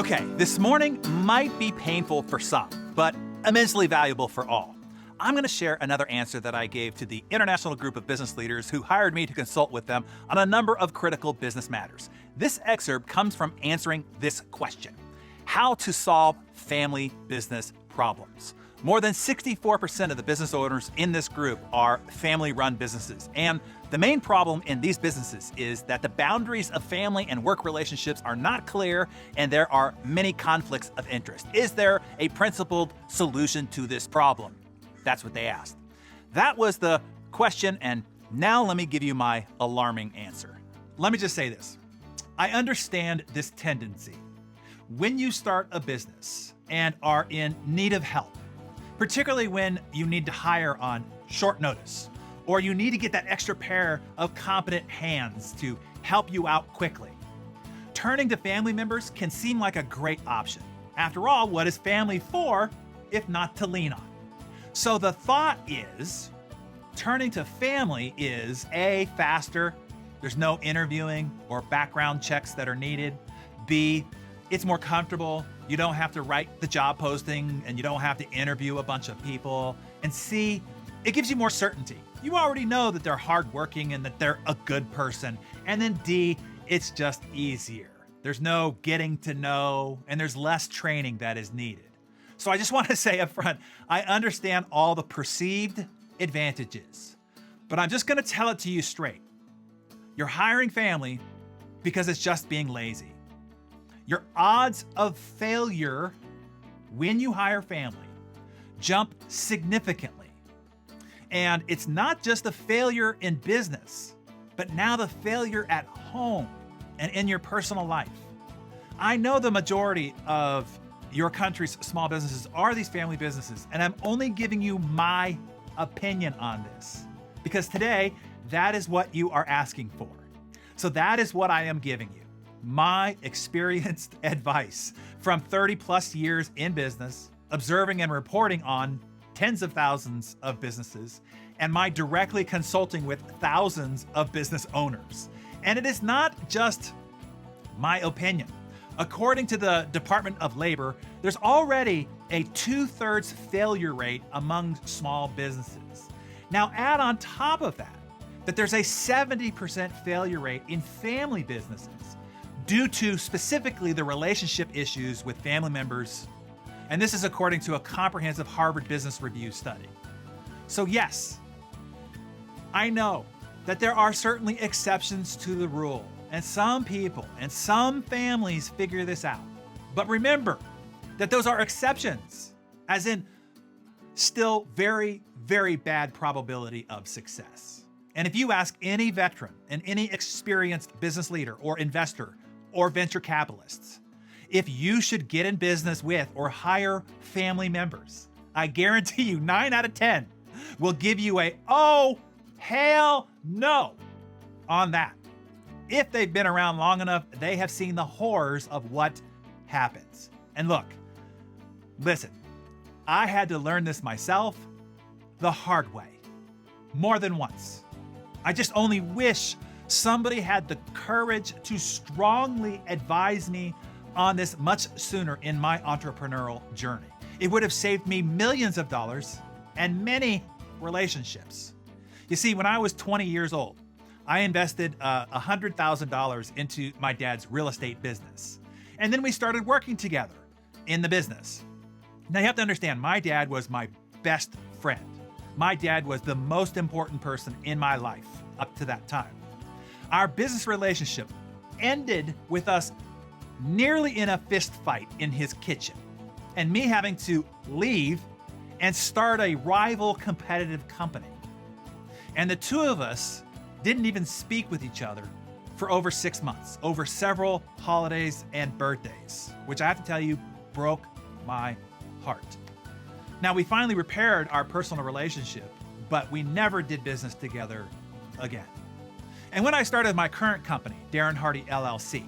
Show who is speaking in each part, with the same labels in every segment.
Speaker 1: Okay, this morning might be painful for some, but immensely valuable for all. I'm going to share another answer that I gave to the international group of business leaders who hired me to consult with them on a number of critical business matters. This excerpt comes from answering this question: how to solve family business problems. More than 64% of the business owners in this group are family-run businesses, and the main problem in these businesses is that the boundaries of family and work relationships are not clear, and there are many conflicts of interest. Is there a principled solution to this problem? That's what they asked. That was the question, and now let me give you my alarming answer. Let me just say this. I understand this tendency. When you start a business and are in need of help, particularly when you need to hire on short notice, or you need to get that extra pair of competent hands to help you out quickly, turning to family members can seem like a great option. After all, what is family for if not to lean on? So the thought is, turning to family is A, faster, there's no interviewing or background checks that are needed. B, it's more comfortable. You don't have to write the job posting and you don't have to interview a bunch of people. And C, it gives you more certainty. You already know that they're hardworking and that they're a good person. And then D, it's just easier. There's no getting to know and there's less training that is needed. So I just want to say up front, I understand all the perceived advantages, but I'm just going to tell it to you straight. You're hiring family because it's just being lazy. Your odds of failure when you hire family jump significantly. And it's not just a failure in business, but now the failure at home and in your personal life. I know the majority of your country's small businesses are these family businesses, and I'm only giving you my opinion on this because today that is what you are asking for. So that is what I am giving you. My experienced advice from 30 plus years in business, observing and reporting on tens of thousands of businesses, and my directly consulting with thousands of business owners. And it is not just my opinion. According to the Department of Labor, there's already a 2/3 failure rate among small businesses. Now add on top of that there's a 70% failure rate in family businesses due to specifically the relationship issues with family members. And this is according to a comprehensive Harvard Business Review study. So yes, I know that there are certainly exceptions to the rule, and some people and some families figure this out. But remember that those are exceptions, as in still very, very bad probability of success. And if you ask any veteran and any experienced business leader or investor or venture capitalists, if you should get in business with or hire family members, I guarantee you 9 out of 10 will give you a, oh, hell no on that. If they've been around long enough, they have seen the horrors of what happens. And look, listen, I had to learn this myself the hard way, more than once. I just only wish somebody had the courage to strongly advise me on this much sooner in my entrepreneurial journey. It would have saved me millions of dollars and many relationships. You see, when I was 20 years old, I invested $100,000 into my dad's real estate business. And then we started working together in the business. Now you have to understand, my dad was my best friend. My dad was the most important person in my life up to that time. Our business relationship ended with us nearly in a fist fight in his kitchen, and me having to leave and start a rival competitive company. And the two of us didn't even speak with each other for over 6 months, over several holidays and birthdays, which I have to tell you broke my heart. Now, we finally repaired our personal relationship, but we never did business together again. And when I started my current company, Darren Hardy LLC,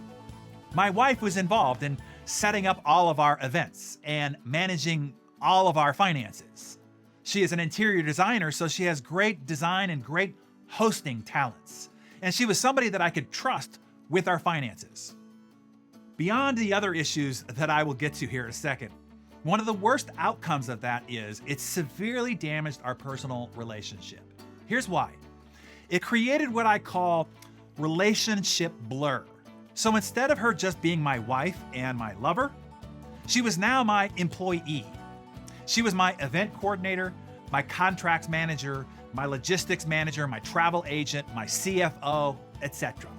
Speaker 1: my wife was involved in setting up all of our events and managing all of our finances. She is an interior designer, so she has great design and great hosting talents. And she was somebody that I could trust with our finances. Beyond the other issues that I will get to here in a second, one of the worst outcomes of that is it severely damaged our personal relationship. Here's why. It created what I call relationship blur. So instead of her just being my wife and my lover, she was now my employee. She was my event coordinator, my contracts manager, my logistics manager, my travel agent, my CFO, etc.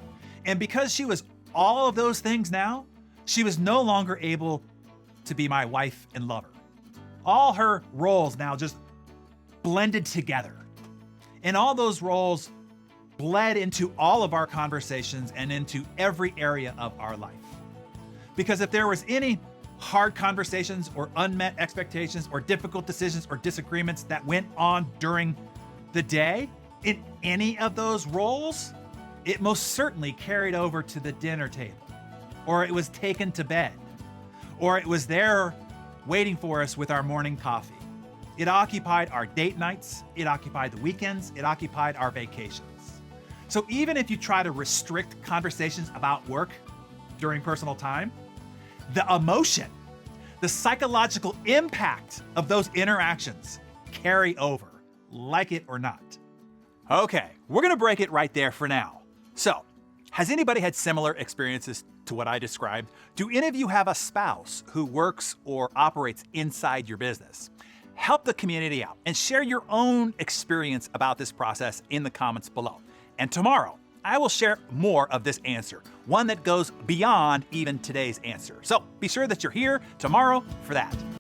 Speaker 1: And because she was all of those things now, she was no longer able to be my wife and lover. All her roles now just blended together. And all those roles bled into all of our conversations and into every area of our life. Because if there was any hard conversations or unmet expectations or difficult decisions or disagreements that went on during the day in any of those roles, it most certainly carried over to the dinner table, or it was taken to bed, or it was there waiting for us with our morning coffee. It occupied our date nights, it occupied the weekends, it occupied our vacations. So even if you try to restrict conversations about work during personal time, the emotion, the psychological impact of those interactions carry over, like it or not. Okay, we're gonna break it right there for now. So, has anybody had similar experiences to what I described? Do any of you have a spouse who works or operates inside your business? Help the community out and share your own experience about this process in the comments below. And tomorrow, I will share more of this answer, one that goes beyond even today's answer. So be sure that you're here tomorrow for that.